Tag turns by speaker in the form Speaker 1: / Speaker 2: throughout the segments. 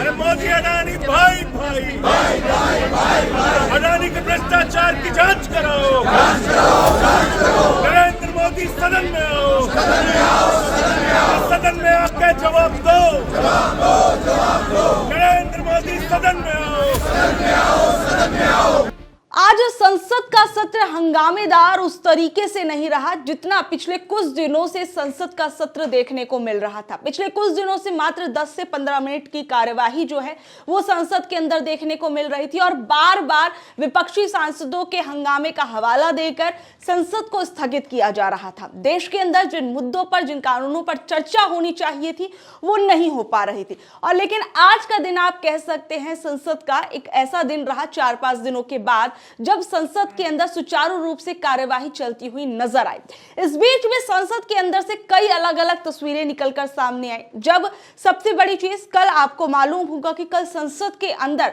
Speaker 1: अरे मोदी अडानी भाई भाई अडानी के भ्रष्टाचार की जांच कराओ। नरेंद्र मोदी सदन में आओ, सदन में आके जवाब दो। नरेंद्र मोदी सदन में आओ।
Speaker 2: आज संसद का सत्र हंगामेदार उस तरीके से नहीं रहा जितना पिछले कुछ दिनों से संसद का सत्र देखने को मिल रहा था। पिछले कुछ दिनों से मात्र 10 से 15 मिनट की कार्यवाही जो है वो संसद के अंदर देखने को मिल रही थी और बार बार विपक्षी सांसदों के हंगामे का हवाला देकर संसद को स्थगित किया जा रहा था। देश के अंदर जिन मुद्दों पर, जिन कानूनों पर चर्चा होनी चाहिए थी वो नहीं हो पा रही थी। और लेकिन आज का दिन आप कह सकते हैं संसद का एक ऐसा दिन रहा 4-5 दिनों के बाद जब संसद के अंदर सुचारू रूप से कार्यवाही चलती हुई नजर आई। इस बीच में संसद के अंदर से कई अलग अलग तस्वीरें निकलकर सामने आई। जब सबसे बड़ी चीज कल आपको मालूम होगा कि कल संसद के अंदर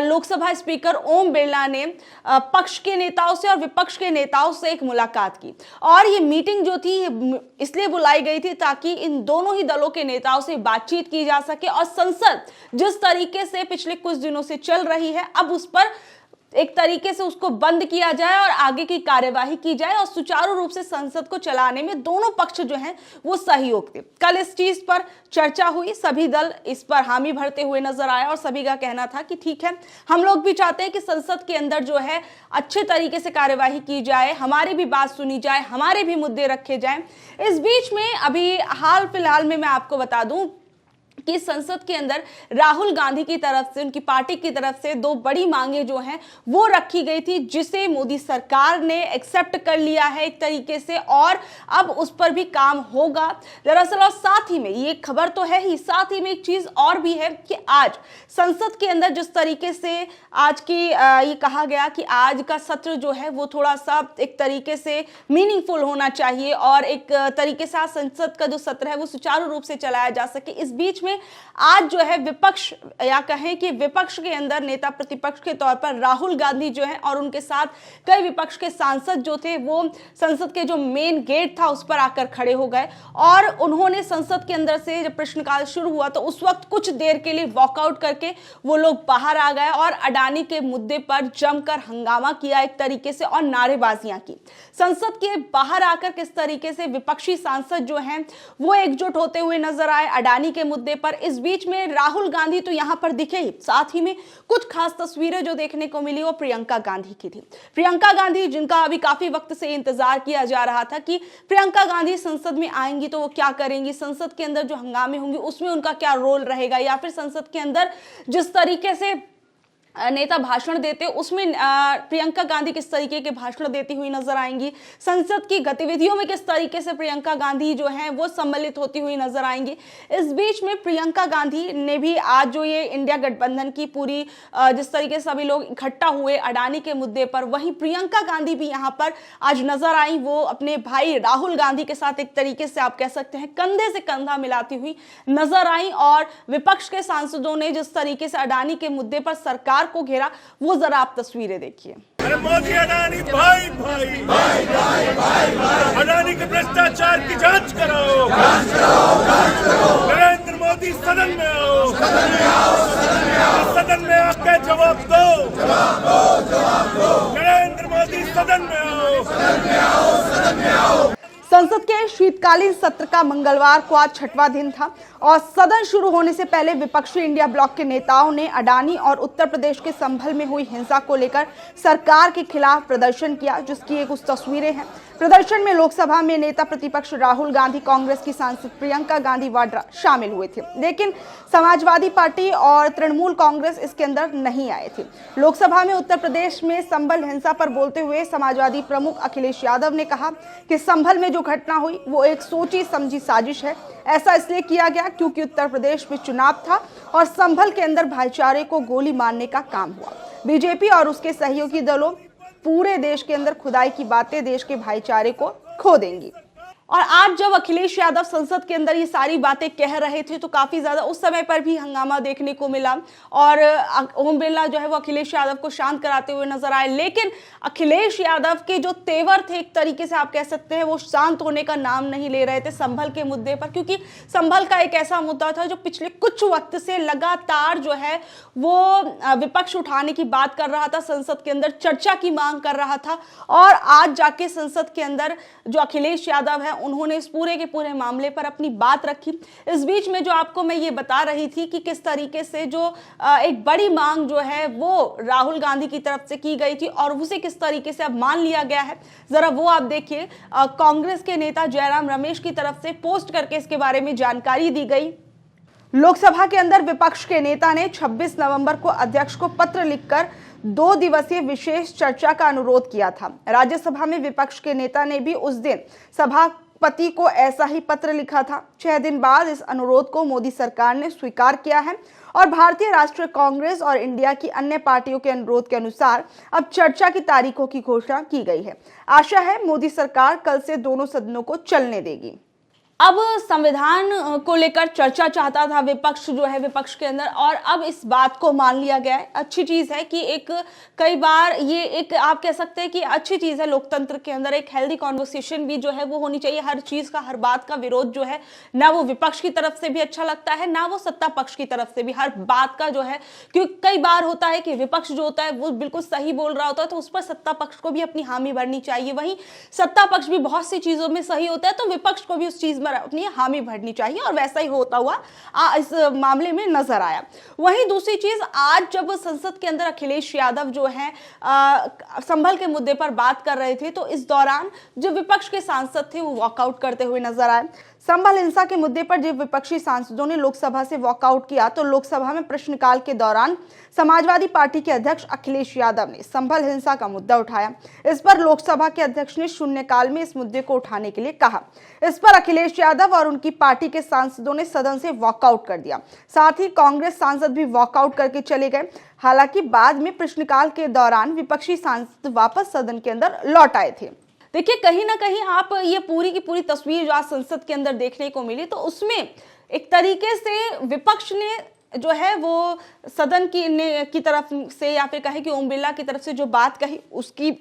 Speaker 2: लोकसभा स्पीकर ओम बिरला ने पक्ष के नेताओं से और विपक्ष के नेताओं से एक मुलाकात की और ये मीटिंग जो थी इसलिए बुलाई गई थी ताकि इन दोनों ही दलों के नेताओं से बातचीत की जा सके और संसद जिस तरीके से पिछले कुछ दिनों से चल रही है अब उस पर एक तरीके से उसको बंद किया जाए और आगे की कार्यवाही की जाए और सुचारू रूप से संसद को चलाने में दोनों पक्ष जो हैं वो सहयोग दे। कल इस चीज पर चर्चा हुई, सभी दल इस पर हामी भरते हुए नजर आए और सभी का कहना था कि ठीक है, हम लोग भी चाहते हैं कि संसद के अंदर जो है अच्छे तरीके से कार्यवाही की जाए, हमारी भी बात सुनी जाए, हमारे भी मुद्दे रखे जाएं। इस बीच में अभी हाल फिलहाल में मैं आपको बता दूं कि संसद के अंदर राहुल गांधी की तरफ से, उनकी पार्टी की तरफ से 2 बड़ी मांगे जो हैं वो रखी गई थी जिसे मोदी सरकार ने एक्सेप्ट कर लिया है एक तरीके से और अब उस पर भी काम होगा दरअसल। और साथ ही में ये खबर तो है ही, साथ ही में एक चीज और भी है कि आज संसद के अंदर जिस तरीके से आज की ये कहा गया कि आज का सत्र जो है वो थोड़ा सा एक तरीके से मीनिंगफुल होना चाहिए और एक तरीके से आज संसद का जो सत्र है वो सुचारू रूप से चलाया जा सके। इस बीच में आज जो है विपक्ष या कहें कि विपक्ष के अंदर नेता प्रतिपक्ष के तौर पर राहुल गांधी जो है और उनके साथ कई विपक्ष के सांसद जो थे वो संसद के जो मेन गेट था उस पर आकर खड़े हो गए और उन्होंने संसद के अंदर से जब प्रश्नकाल शुरू हुआ तो उस वक्त कुछ देर के लिए वॉकआउट करके वो लोग बाहर आ गए और अडानी के मुद्दे पर जमकर हंगामा किया एक तरीके से और नारेबाजियां की। संसद के बाहर आकर किस तरीके से विपक्षी सांसद जो हैं वो एकजुट होते हुए नजर आए अडानी के मुद्दे पर। इस बीच में राहुल गांधी तो यहां पर दिखे ही, साथ ही में कुछ खास तस्वीरें जो देखने को मिली वो प्रियंका गांधी की थी। प्रियंका गांधी जिनका अभी काफी वक्त से इंतजार किया जा रहा था कि प्रियंका गांधी संसद में आएंगी तो वो क्या करेंगी, संसद के अंदर जो हंगामे होंगे उसमें उनका क्या रोल रहेगा या फिर संसद के अंदर जिस तरीके से नेता भाषण देते उसमें प्रियंका गांधी किस तरीके के भाषण देती हुई नजर आएंगी, संसद की गतिविधियों में किस तरीके से प्रियंका गांधी जो हैं वो सम्मिलित होती हुई नजर आएंगी। इस बीच में प्रियंका गांधी ने भी आज जो ये इंडिया गठबंधन की पूरी जिस तरीके से सभी लोग इकट्ठा हुए अडानी के मुद्दे पर, वहीं प्रियंका गांधी भी यहाँ पर आज नजर आई। वो अपने भाई राहुल गांधी के साथ एक तरीके से आप कह सकते हैं कंधे से कंधा मिलाती हुई नजर आई और विपक्ष के सांसदों ने जिस तरीके से अडानी के मुद्दे पर सरकार को घेरा वो जरा आप तस्वीरें देखिए।
Speaker 1: अरे मोदी अडानी भाई अडानी के भ्रष्टाचार की जांच कराओ। नरेंद्र मोदी सदन में आओ, सदन में आके जवाब दो। नरेंद्र मोदी सदन में आओ।
Speaker 2: संसद के शीतकालीन सत्र का मंगलवार को आज 6वां दिन था और सदन शुरू होने से पहले विपक्षी इंडिया ब्लॉक के नेताओं ने अडानी और उत्तर प्रदेश के संभल में हुई हिंसा को लेकर सरकार के खिलाफ प्रदर्शन किया, जिसकी एक कुछ तस्वीरें हैं। प्रदर्शन में लोकसभा में नेता प्रतिपक्ष राहुल गांधी, कांग्रेस की सांसद प्रियंका गांधी वाड्रा शामिल हुए थे, लेकिन समाजवादी पार्टी और तृणमूल कांग्रेस इसके अंदर नहीं आए थे। लोकसभा में उत्तर प्रदेश में संभल हिंसा पर बोलते हुए समाजवादी प्रमुख अखिलेश यादव ने कहा कि संभल में जो घटना हुई वो एक सोची समझी साजिश है। ऐसा इसलिए किया गया क्योंकि उत्तर प्रदेश में चुनाव था और संभल के अंदर भाईचारे को गोली मारने का काम हुआ। बीजेपी और उसके सहयोगी दलों पूरे देश के अंदर खुदाई की बातें देश के भाईचारे को खो देंगी। और आज जब अखिलेश यादव संसद के अंदर ये सारी बातें कह रहे थे तो काफी ज्यादा उस समय पर भी हंगामा देखने को मिला और ओम बिरला जो है वो अखिलेश यादव को शांत कराते हुए नजर आए। लेकिन अखिलेश यादव के जो तेवर थे, एक तरीके से आप कह सकते हैं, वो शांत होने का नाम नहीं ले रहे थे संभल के मुद्दे पर, क्योंकि संभल का एक ऐसा मुद्दा था जो पिछले कुछ वक्त से लगातार जो है वो विपक्ष उठाने की बात कर रहा था, संसद के अंदर चर्चा की मांग कर रहा था। और आज जाके संसद के अंदर जो अखिलेश यादव है उन्होंने इस पूरे के पूरे मामले पर अपनी बात रखी। इस बीच में जो आपको मैं ये बता रही थी कि किस तरीके से जो एक बड़ी मांग जो है वो राहुल गांधी की तरफ से की गई थी और उसे किस तरीके से अब मान लिया गया है, जरा वो आप देखिए। कांग्रेस के नेता जयराम रमेश की तरफ से पोस्ट करके इसके बारे में जानकारी दी गई। लोकसभा के अंदर विपक्ष के नेता ने 26 नवंबर को अध्यक्ष को पत्र लिखकर 2 दिवसीय विशेष चर्चा का अनुरोध किया था। राज्यसभा में विपक्ष के नेता ने भी उस दिन सभापति को ऐसा ही पत्र लिखा था। 6 दिन बाद इस अनुरोध को मोदी सरकार ने स्वीकार किया है और भारतीय राष्ट्रीय कांग्रेस और इंडिया की अन्य पार्टियों के अनुरोध के अनुसार अब चर्चा की तारीखों की घोषणा की गई है। आशा है मोदी सरकार कल से दोनों सदनों को चलने देगी। अब संविधान को लेकर चर्चा चाहता था विपक्ष जो है विपक्ष के अंदर, और अब इस बात को मान लिया गया है। अच्छी चीज है कि एक कई बार ये एक आप कह सकते हैं कि अच्छी चीज है लोकतंत्र के अंदर, एक हेल्दी कॉन्वर्सेशन भी जो है वो होनी चाहिए। हर चीज का, हर बात का विरोध जो है ना वो विपक्ष की तरफ से भी अच्छा लगता है, ना वो सत्ता पक्ष की तरफ से भी। हर बात का जो है, क्योंकि कई बार होता है कि विपक्ष जो होता है वो बिल्कुल सही बोल रहा होता है तो उस पर सत्ता पक्ष को भी अपनी हामी भरनी चाहिए। वहीं सत्ता पक्ष भी बहुत सी चीजों में सही होता है तो विपक्ष को भी उस चीज में अपनी हामी भरनी चाहिए, और वैसा ही होता हुआ इस मामले में नजर आया। वहीं दूसरी चीज, आज जब संसद के अंदर अखिलेश यादव जो है संभल के मुद्दे पर बात कर रहे थे तो इस दौरान जो विपक्ष के सांसद थे वो वॉकआउट करते हुए नजर आए। संभल हिंसा के मुद्दे पर जब विपक्षी सांसदों ने लोकसभा से वॉकआउट किया तो लोकसभा में प्रश्नकाल के दौरान समाजवादी पार्टी के अध्यक्ष अखिलेश यादव ने संभल हिंसा का मुद्दा उठाया। इस पर लोकसभा के अध्यक्ष ने शून्यकाल में इस मुद्दे को उठाने के लिए कहा। इस पर अखिलेश यादव और उनकी पार्टी के सांसदों ने सदन से वॉकआउट कर दिया। साथ ही कांग्रेस सांसद भी वॉकआउट करके चले गए। हालांकि बाद में प्रश्नकाल के दौरान विपक्षी सांसद वापस सदन के अंदर लौट आए थे। देखिए, कहीं ना कहीं आप ये पूरी की पूरी तस्वीर जो आज संसद के अंदर देखने को मिली तो उसमें एक तरीके से विपक्ष ने जो है वो सदन की तरफ से या फिर कहे कि ओम बिरला की तरफ से जो बात कही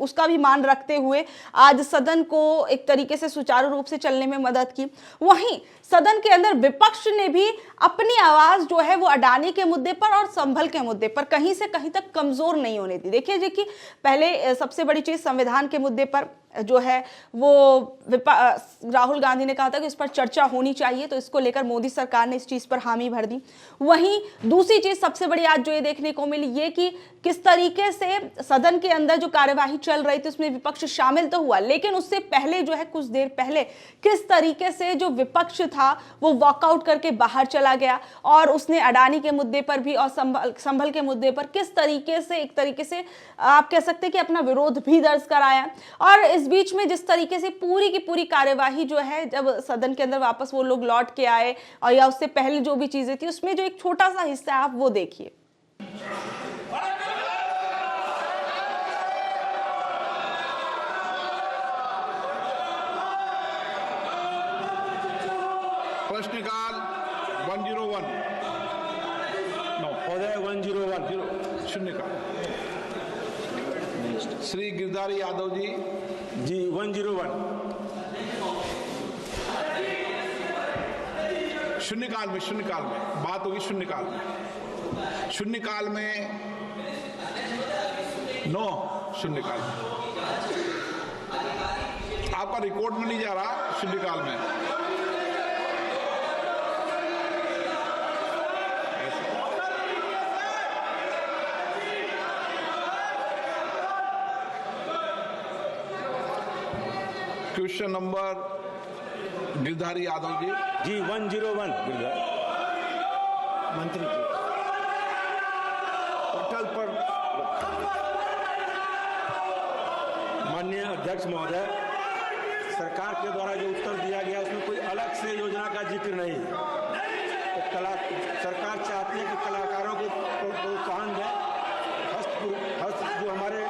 Speaker 2: उसका भी मान रखते हुए आज सदन को एक तरीके से सुचारू रूप से चलने में मदद की। वहीं सदन के अंदर विपक्ष ने भी अपनी आवाज जो है वो अडानी के मुद्दे पर और संभल के मुद्दे पर कहीं से कहीं तक कमजोर नहीं होने दी। देखिए कि पहले सबसे बड़ी चीज संविधान के मुद्दे पर जो है वो राहुल गांधी ने कहा था कि इस पर चर्चा होनी चाहिए, तो इसको लेकर मोदी सरकार ने इस चीज पर हामी भर दी। वहीं दूसरी चीज सबसे बड़ी आज जो ये देखने को मिली ये कि किस तरीके से सदन के अंदर जो कार्यवाही चल रही थी उसमें विपक्ष शामिल तो हुआ, लेकिन उससे पहले जो है कुछ देर पहले किस तरीके से जो विपक्ष था वो वॉकआउट करके बाहर चला गया और उसने अडानी के मुद्दे पर भी और संभल के मुद्दे पर किस तरीके से एक तरीके से आप कह सकते हैं कि अपना विरोध भी दर्ज कराया। और इस बीच में जिस तरीके से पूरी की पूरी कार्यवाही जो है जब सदन के अंदर वापस वो लोग लौट के आए और या उससे पहले जो भी चीजें थी उसमें जो एक छोटा सा हिस्सा आप वो देखिए।
Speaker 3: प्रश्नकाल 101
Speaker 4: महोदय 101
Speaker 3: शून्यकाल। श्री गिरधारी यादव जी।
Speaker 4: जी 101
Speaker 3: शून्यकाल में बात होगी। शून्यकाल में नो शून्यकाल में आपका रिकॉर्ड में नहीं जा रहा। शून्यकाल में क्वेश्चन नंबर गिरधारी यादव जी।
Speaker 4: जी 101 मंत्री जी पोर्टल पर माननीय अध्यक्ष महोदय, सरकार के द्वारा जो उत्तर दिया गया उसमें कोई अलग से योजना का जिक्र नहीं है। तो सरकार चाहती है कि कलाकारों को प्रोत्साहन दें, हस्त जो हमारे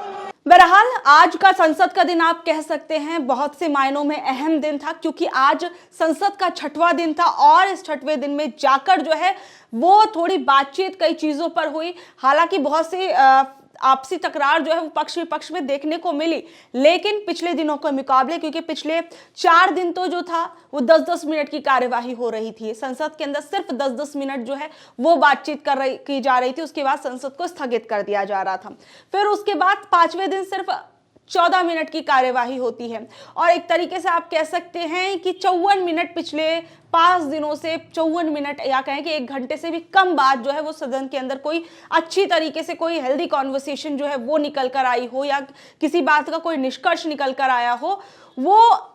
Speaker 2: बहरहाल आज का संसद का दिन आप कह सकते हैं बहुत से मायनों में अहम दिन था, क्योंकि आज संसद का 6वां दिन था और इस 6वें दिन में जाकर जो है वो थोड़ी बातचीत कई चीजों पर हुई। हालांकि बहुत सी आपसी तकरार जो है वो पक्ष विपक्ष में देखने को मिली, लेकिन पिछले दिनों के मुकाबले, क्योंकि पिछले 4 दिन तो जो था वो 10-10 मिनट की कार्यवाही हो रही थी संसद के अंदर, सिर्फ 10-10 मिनट जो है वो बातचीत की जा रही थी। उसके बाद संसद को स्थगित कर दिया जा रहा था। फिर उसके बाद 5वें दिन सिर्फ 14 मिनट की कार्यवाही होती है और एक तरीके से आप कह सकते हैं कि 54 मिनट पिछले 5 दिनों से 54 मिनट या कहें कि 1 घंटे से भी कम बात जो है वो सदन के अंदर कोई अच्छी तरीके से कोई हेल्दी कॉन्वर्सेशन जो है वो निकल कर आई हो या किसी बात का कोई निष्कर्ष निकल कर आया हो, वो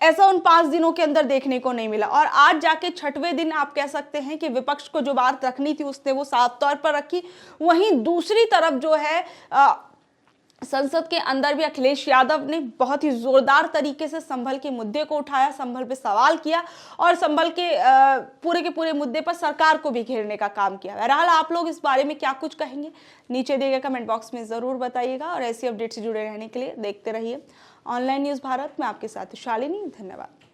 Speaker 2: ऐसा उन 5 दिनों के अंदर देखने को नहीं मिला। और आज जाके 6वें दिन आप कह सकते हैं कि विपक्ष को जो बात रखनी थी उसने वो साफ तौर पर रखी। वहीं दूसरी तरफ जो है संसद के अंदर भी अखिलेश यादव ने बहुत ही जोरदार तरीके से संभल के मुद्दे को उठाया, संभल पे सवाल किया और संभल के पूरे मुद्दे पर सरकार को भी घेरने का काम किया। बहरहाल आप लोग इस बारे में क्या कुछ कहेंगे नीचे दिए गए कमेंट बॉक्स में जरूर बताइएगा और ऐसी अपडेट से जुड़े रहने के लिए देखते रहिए ऑनलाइन न्यूज़ भारत में। आपके साथ शालिनी, धन्यवाद।